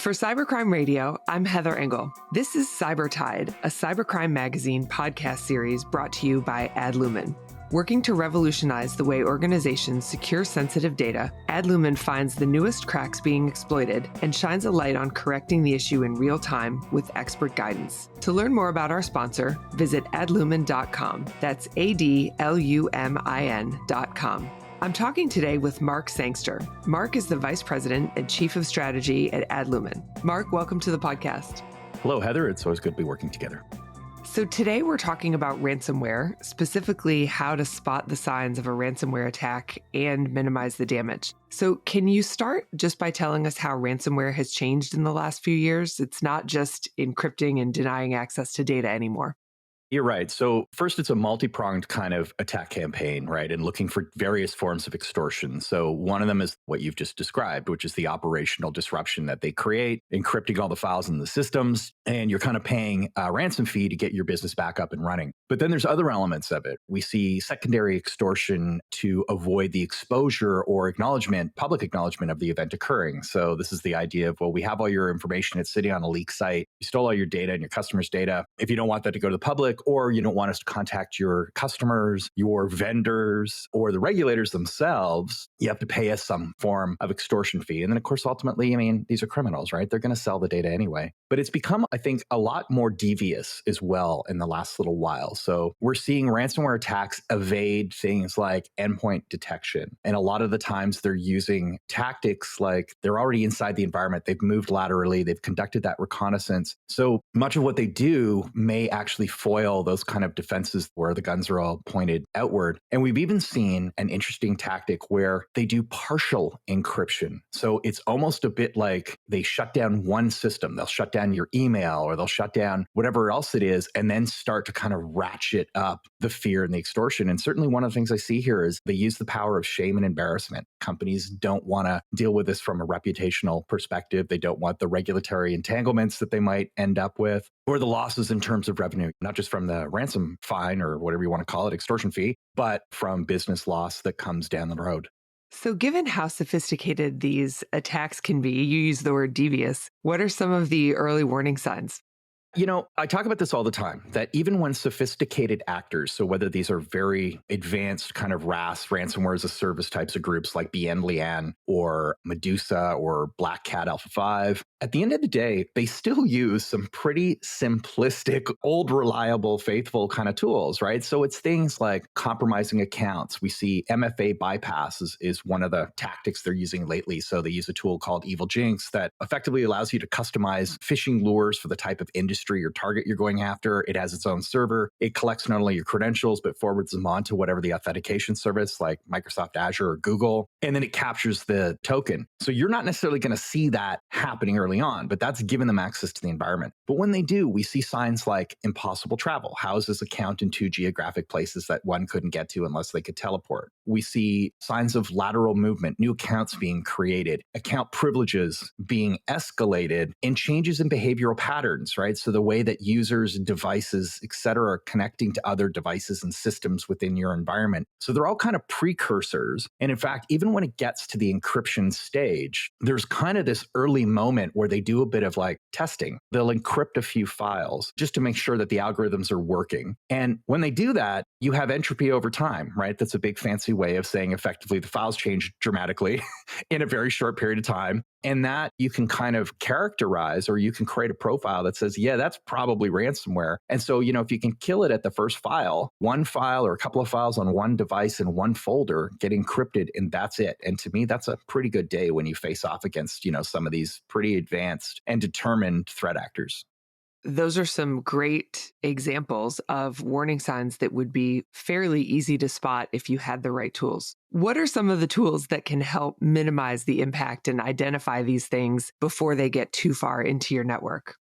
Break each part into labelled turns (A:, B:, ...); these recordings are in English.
A: For Cybercrime Radio, I'm Heather Engel. This is Cybertide, a cybercrime magazine podcast series brought to you by Adlumin. Working to revolutionize the way organizations secure sensitive data, Adlumin finds the newest cracks being exploited and shines a light on correcting the issue in real time with expert guidance. To learn more about our sponsor, visit adlumin.com. That's ADLUMIN.com. I'm talking today with Mark Sangster. Mark is the Vice President and Chief of Strategy at Adlumin. Mark, welcome to the podcast.
B: Hello, Heather. It's always good to be working together.
A: So today we're talking about ransomware, specifically how to spot the signs of a ransomware attack and minimize the damage. So can you start just by telling us how ransomware has changed in the last few years? It's not just encrypting and denying access to data anymore.
B: You're right. So first, it's a multi-pronged kind of attack campaign, right? And looking for various forms of extortion. So one of them is what you've just described, which is the operational disruption that they create, encrypting all the files in the systems, and you're kind of paying a ransom fee to get your business back up and running. But then there's other elements of it. We see secondary extortion to avoid the exposure or acknowledgement, public acknowledgement of the event occurring. So this is the idea of, well, we have all your information. It's sitting on a leak site. You stole all your data and your customers' data. If you don't want that to go to the public, or you don't want us to contact your customers, your vendors, or the regulators themselves, you have to pay us some form of extortion fee. And then, of course, ultimately, these are criminals, right? They're going to sell the data anyway. But it's become, I think, a lot more devious as well in the last little while. So we're seeing ransomware attacks evade things like endpoint detection. And a lot of the times they're using tactics like they're already inside the environment. They've moved laterally. They've conducted that reconnaissance. So much of what they do may actually foil those kind of defenses where the guns are all pointed outward. And we've even seen an interesting tactic where they do partial encryption. So it's almost a bit like they shut down one system. They'll shut down your email or they'll shut down whatever else it is and then start to kind of ratchet up the fear and the extortion. And certainly one of the things I see here is they use the power of shame and embarrassment. Companies don't want to deal with this from a reputational perspective. They don't want the regulatory entanglements that they might end up with or the losses in terms of revenue, not just from the ransom fine or whatever you want to call it, extortion fee, but from business loss that comes down the road.
A: So given how sophisticated these attacks can be, you use the word devious, what are some of the early warning signs?
B: I talk about this all the time, that even when sophisticated actors, so whether these are very advanced kind of ransomware as a service types of groups like BN Lian or Medusa or Black Cat Alpha 5, at the end of the day, they still use some pretty simplistic, old, reliable, faithful kind of tools, right? So it's things like compromising accounts. We see MFA bypass is one of the tactics they're using lately. So they use a tool called Evil Jinx that effectively allows you to customize phishing lures for the type of industry or target you're going after. It has its own server. It collects not only your credentials, but forwards them on to whatever the authentication service like Microsoft Azure or Google. And then it captures the token. So you're not necessarily going to see that happening early on, but that's given them access to the environment. But when they do, we see signs like impossible travel. How is this account in two geographic places that one couldn't get to unless they could teleport? We see signs of lateral movement, new accounts being created, account privileges being escalated, and changes in behavioral patterns, right? So the way that users, devices, et cetera, are connecting to other devices and systems within your environment. So they're all kind of precursors. And in fact, even when it gets to the encryption stage, there's kind of this early moment where they do a bit of like testing. They'll encrypt a few files just to make sure that the algorithms are working. And when they do that, you have entropy over time, right? That's a big fancy way of saying effectively the files change dramatically in a very short period of time. And that you can kind of characterize, or you can create a profile that says, yeah, that's probably ransomware. And so, if you can kill it at the first file, one file or a couple of files on one device in one folder get encrypted, and that's it. And to me, that's a pretty good day when you face off against, some of these pretty advanced and determined threat actors.
A: Those are some great examples of warning signs that would be fairly easy to spot if you had the right tools. What are some of the tools that can help minimize the impact and identify these things before they get too far into your network?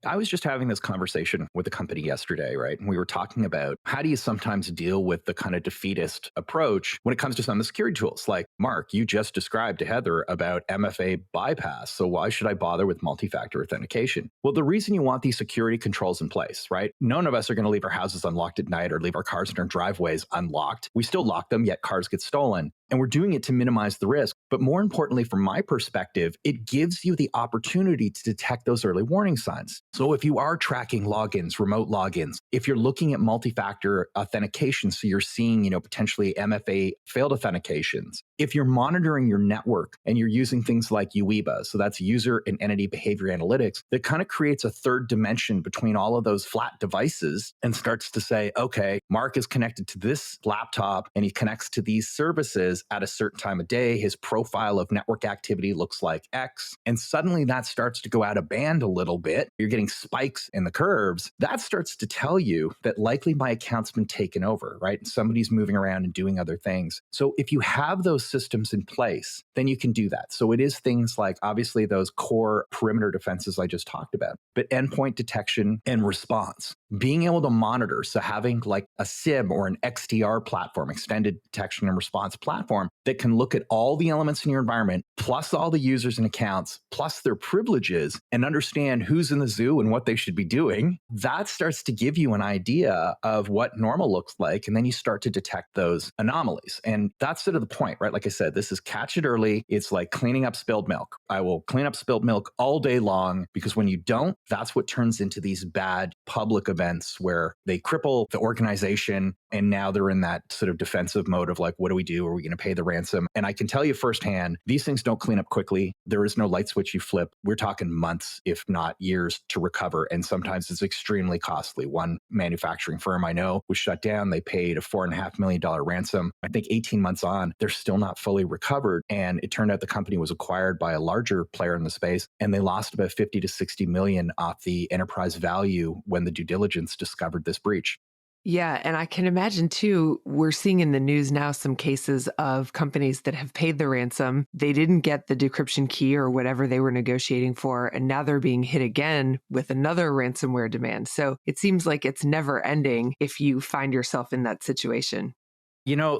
B: I was just having this conversation with a company yesterday, right? And we were talking about how do you sometimes deal with the kind of defeatist approach when it comes to some of the security tools? Like, Mark, you just described to Heather about MFA bypass. So why should I bother with multi-factor authentication? Well, the reason you want these security controls in place, right? None of us are going to leave our houses unlocked at night or leave our cars in our driveways unlocked. We still lock them, yet cars get stolen. And we're doing it to minimize the risk. But more importantly, from my perspective, it gives you the opportunity to detect those early warning signs. So if you are tracking logins, remote logins, if you're looking at multi-factor authentication, so you're seeing, potentially MFA failed authentications, if you're monitoring your network and you're using things like UEBA, so that's user and entity behavior analytics, that kind of creates a third dimension between all of those flat devices and starts to say, okay, Mark is connected to this laptop and he connects to these services at a certain time of day. His profile of network activity looks like X. And suddenly that starts to go out of band a little bit. You're getting spikes in the curves. That starts to tell you that likely my account's been taken over, right? Somebody's moving around and doing other things. So if you have those systems in place, then you can do that. So it is things like obviously those core perimeter defenses I just talked about, but endpoint detection and response. Being able to monitor, so having like a SIM or an XDR platform, extended detection and response platform, that can look at all the elements in your environment, plus all the users and accounts, plus their privileges, and understand who's in the zoo and what they should be doing, that starts to give you an idea of what normal looks like. And then you start to detect those anomalies. And that's sort of the point, right? Like I said, this is catch it early. It's like cleaning up spilled milk. I will clean up spilled milk all day long, because when you don't, that's what turns into these bad public events where they cripple the organization. And now they're in that sort of defensive mode of like, what do we do? Are we going to pay the ransom? And I can tell you firsthand, these things don't clean up quickly. There is no light switch you flip. We're talking months, if not years, to recover. And sometimes it's extremely costly. One manufacturing firm I know was shut down. They paid a $4.5 million ransom. I think 18 months on, they're still not fully recovered. And it turned out the company was acquired by a larger player in the space, and they lost about 50 to 60 million off the enterprise value when the due diligence discovered this breach.
A: Yeah, and I can imagine too, we're seeing in the news now some cases of companies that have paid the ransom. They didn't get the decryption key or whatever they were negotiating for, and now they're being hit again with another ransomware demand. So it seems like it's never ending if you find yourself in that situation.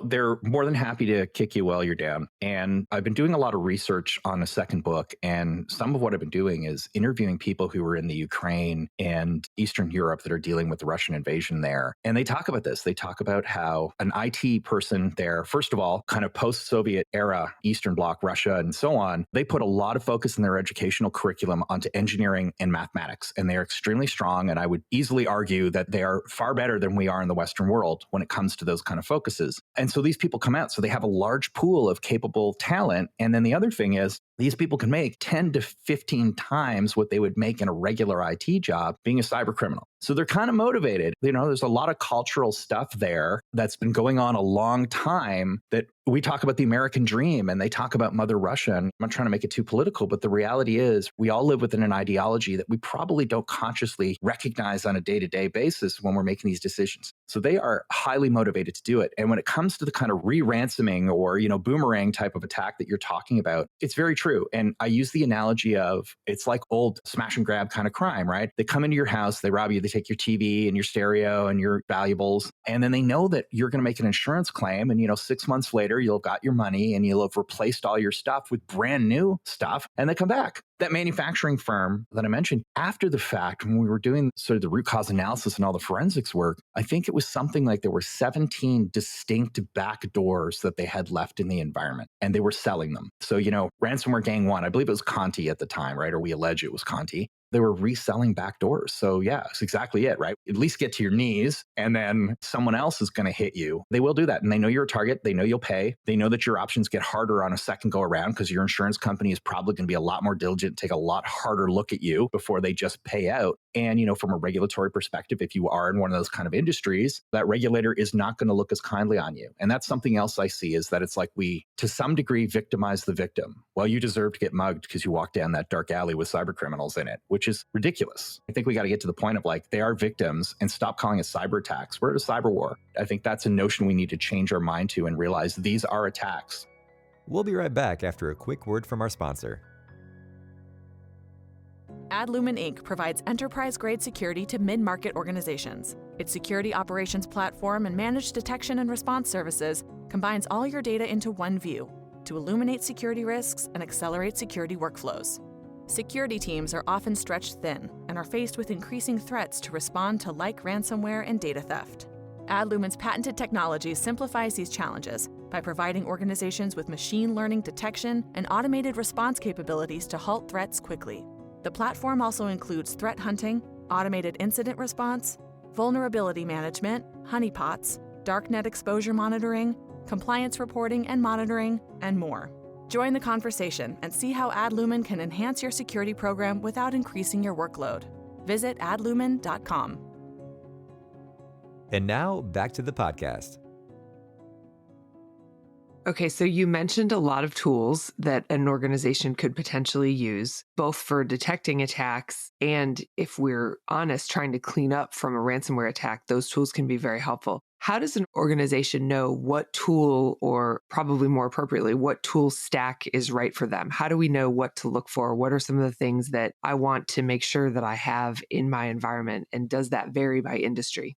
B: They're more than happy to kick you while you're down. And I've been doing a lot of research on a second book. And some of what I've been doing is interviewing people who are in the Ukraine and Eastern Europe that are dealing with the Russian invasion there. And they talk about this. They talk about how an IT person there, first of all, kind of post-Soviet era, Eastern Bloc, Russia, and so on, they put a lot of focus in their educational curriculum onto engineering and mathematics. And they are extremely strong. And I would easily argue that they are far better than we are in the Western world when it comes to those kind of focuses. And so these people come out, so they have a large pool of capable talent. And then the other thing is, these people can make 10 to 15 times what they would make in a regular IT job being a cyber criminal. So they're kind of motivated. There's a lot of cultural stuff there that's been going on a long time, that we talk about the American dream and they talk about Mother Russia. And I'm not trying to make it too political, but the reality is we all live within an ideology that we probably don't consciously recognize on a day-to-day basis when we're making these decisions. So they are highly motivated to do it. And when it comes to the kind of re-ransoming or, boomerang type of attack that you're talking about, it's very true. And I use the analogy of it's like old smash and grab kind of crime, right? They come into your house, they rob you, they take your TV and your stereo and your valuables. And then they know that you're going to make an insurance claim. And, 6 months later, you'll have got your money and you'll have replaced all your stuff with brand new stuff. And they come back. That manufacturing firm that I mentioned, after the fact, when we were doing sort of the root cause analysis and all the forensics work, I think it was something like there were 17 distinct back doors that they had left in the environment, and they were selling them. So, ransomware gang one, I believe it was Conti at the time, right? Or we allege it was Conti. They were reselling back doors. So yeah, that's exactly it, right? At least get to your knees and then someone else is going to hit you. They will do that. And they know you're a target. They know you'll pay. They know that your options get harder on a second go around because your insurance company is probably going to be a lot more diligent, take a lot harder look at you before they just pay out. And, from a regulatory perspective, if you are in one of those kind of industries, that regulator is not going to look as kindly on you. And that's something else I see, is that it's like we, to some degree, victimize the victim. Well, you deserve to get mugged because you walked down that dark alley with cyber criminals in it, which is ridiculous. I think we got to get to the point of like, they are victims and stop calling it cyber attacks. We're at a cyber war. I think that's a notion we need to change our mind to and realize these are attacks.
C: We'll be right back after a quick word from our sponsor.
D: Adlumin Inc. provides enterprise-grade security to mid-market organizations. Its security operations platform and managed detection and response services combines all your data into one view to illuminate security risks and accelerate security workflows. Security teams are often stretched thin and are faced with increasing threats to respond to, like ransomware and data theft. Adlumin's patented technology simplifies these challenges by providing organizations with machine learning detection and automated response capabilities to halt threats quickly. The platform also includes threat hunting, automated incident response, vulnerability management, honeypots, darknet exposure monitoring, compliance reporting and monitoring, and more. Join the conversation and see how Adlumin can enhance your security program without increasing your workload. Visit adlumin.com.
C: And now, back to the podcast.
A: Okay, so you mentioned a lot of tools that an organization could potentially use, both for detecting attacks and, if we're honest, trying to clean up from a ransomware attack. Those tools can be very helpful. How does an organization know what tool, or probably more appropriately, what tool stack is right for them? How do we know what to look for? What are some of the things that I want to make sure that I have in my environment? And does that vary by industry?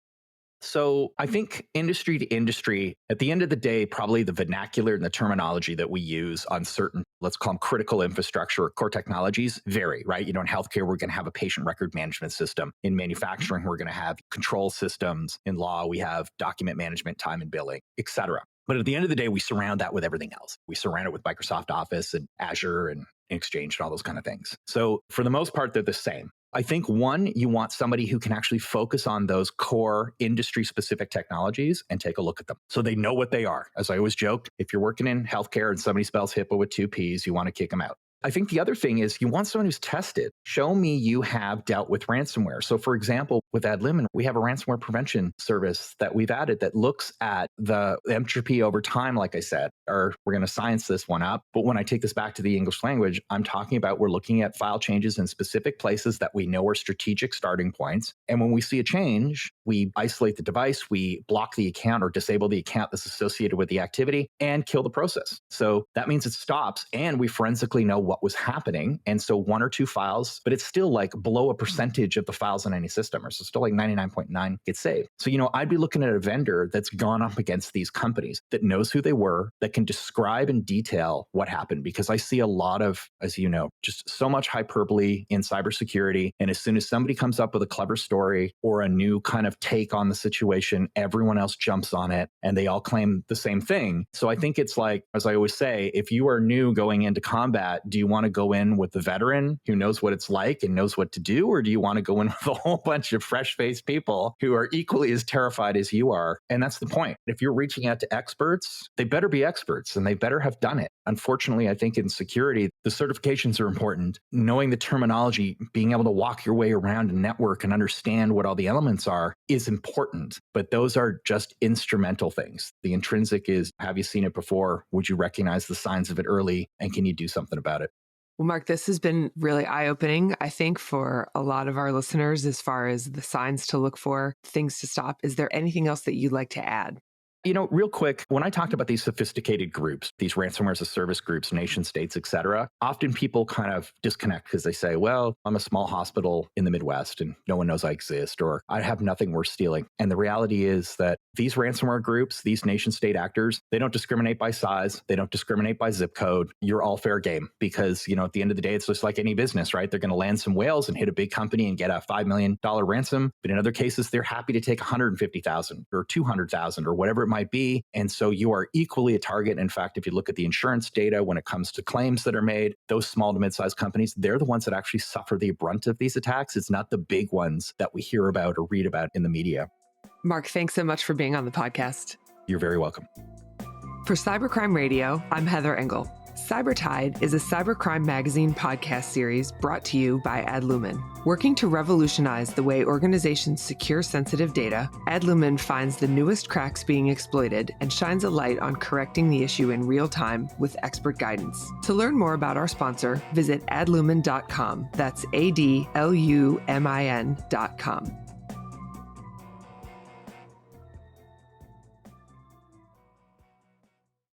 B: So I think industry to industry, at the end of the day, probably the vernacular and the terminology that we use on certain, let's call them critical infrastructure or core technologies, vary, right? In healthcare, we're going to have a patient record management system. In manufacturing, we're going to have control systems. In law, we have document management, time and billing, et cetera. But at the end of the day, we surround that with everything else. We surround it with Microsoft Office and Azure and Exchange and all those kind of things. So for the most part, they're the same. I think one, you want somebody who can actually focus on those core industry specific technologies and take a look at them so they know what they are. As I always joke, if you're working in healthcare and somebody spells HIPAA with 2 Ps, you want to kick them out. I think the other thing is you want someone who's tested. Show me you have dealt with ransomware. So for example, with Adlumin, we have a ransomware prevention service that we've added that looks at the entropy over time, like I said, or we're going to science this one up. But when I take this back to the English language, I'm talking about we're looking at file changes in specific places that we know are strategic starting points. And when we see a change, we isolate the device, we block the account or disable the account that's associated with the activity and kill the process. So that means it stops and we forensically know what was happening. And so 1 or 2 files, but it's still like below a percentage of the files in any system, or so still like 99.9 get saved. So, I'd be looking at a vendor that's gone up against these companies, that knows who they were, that can describe in detail what happened, because I see a lot of, as you know, just so much hyperbole in cybersecurity. And as soon as somebody comes up with a clever story or a new kind of take on the situation, everyone else jumps on it and they all claim the same thing. So I think it's like, as I always say, if you are new going into combat, do you want to go in with the veteran who knows what it's like and knows what to do? Or do you want to go in with a whole bunch of fresh-faced people who are equally as terrified as you are? And that's the point. If you're reaching out to experts, they better be experts and they better have done it. Unfortunately, I think in security, the certifications are important. Knowing the terminology, being able to walk your way around a network and understand what all the elements are is important. But those are just instrumental things. The intrinsic is, have you seen it before? Would you recognize the signs of it early? And can you do something about it?
A: Well, Mark, this has been really eye-opening, I think, for a lot of our listeners as far as the signs to look for, things to stop. Is there anything else that you'd like to add?
B: Real quick, when I talked about these sophisticated groups, these ransomware as a service groups, nation states, et cetera, often people kind of disconnect because they say, well, I'm a small hospital in the Midwest and no one knows I exist, or I have nothing worth stealing. And the reality is that these ransomware groups, these nation state actors, they don't discriminate by size. They don't discriminate by zip code. You're all fair game because, at the end of the day, it's just like any business, right? They're going to land some whales and hit a big company and get a $5 million ransom. But in other cases, they're happy to take $150,000 or $200,000 or whatever it might be. And so you are equally a target. In fact, if you look at the insurance data, when it comes to claims that are made, those small to mid-sized companies, they're the ones that actually suffer the brunt of these attacks. It's not the big ones that we hear about or read about in the media.
A: Mark, thanks so much for being on the podcast.
B: You're very welcome.
A: For Cybercrime Radio, I'm Heather Engel. Cybertide is a cybercrime magazine podcast series brought to you by Adlumin. Working to revolutionize the way organizations secure sensitive data, Adlumin finds the newest cracks being exploited and shines a light on correcting the issue in real time with expert guidance. To learn more about our sponsor, visit adlumin.com. That's ADLUMIN.com.